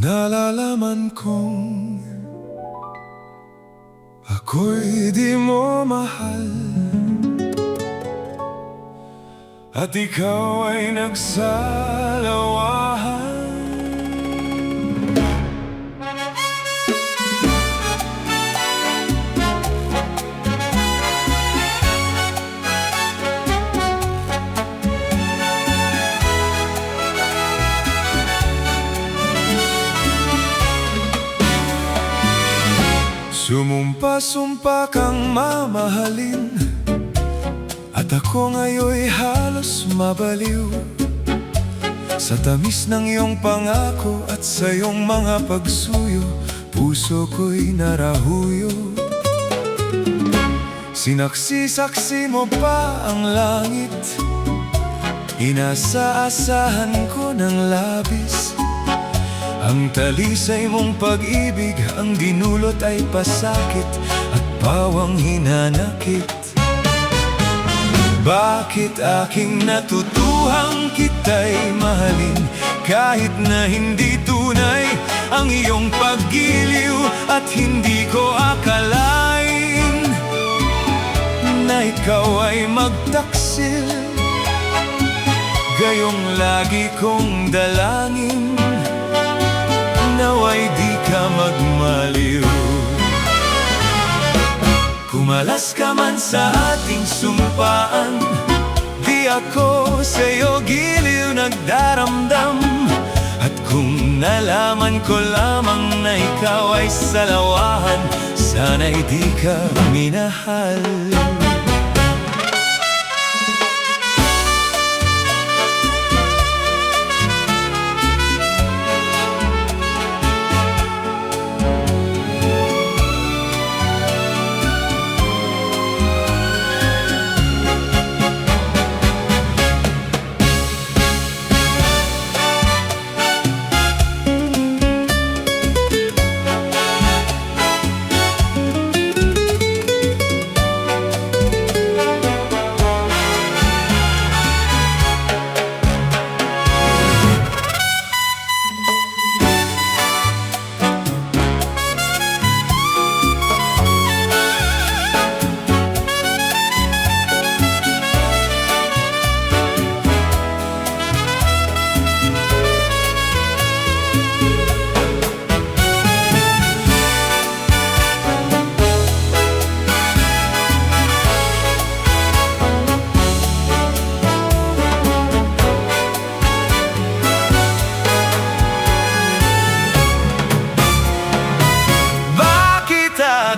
Nalalaman kong ako'y di mo mahal, at ikaw ay nagsalawahan. Sumumpa-sumpa kang mamahalin, at ako ngayon'y halos mabaliw sa tamis ng iyong pangako at sa iyong mga pagsuyo. Puso ko'y narahuyo. Sinaksi-saksi mo pa ang langit, inasa-asahan ko ng labis. Ang talisay mong pag-ibig, ang dinulot ay pasakit at pawang hinanakit. Bakit aking natutuhang kita'y mahalin, kahit na hindi tunay ang iyong paggiliw? At hindi ko akalain na ikaw ay magtaksil, gayong lagi kong dalangin, naway di ka magmaliw. Kumalas ka man sa ating sumpaan, di ako sa'yo giliw nagdaramdam. At kung nalaman ko lamang na ikaw ay salawahan, sana'y di ka minahal.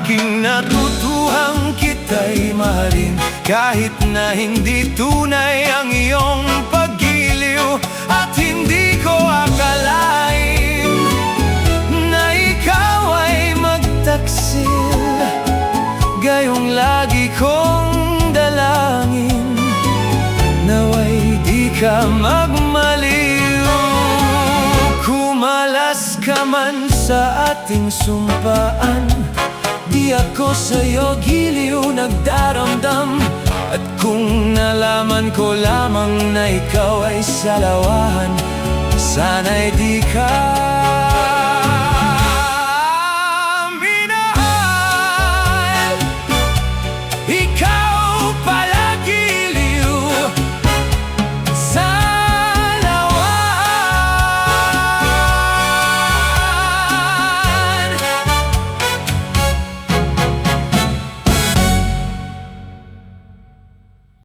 Aking natutuhang kita'y mahalin, kahit na hindi tunay ang iyong paggiliw. At hindi ko akalain na ikaw ay magtaksil, gayong lagi kong dalangin, naway di ka magmaliw. Kumalas ka man sa ating sumpaan, di ako sa'yo giliw nagdaramdam. At kung nalaman ko lamang na ikaw ay salawahan, sana'y di ka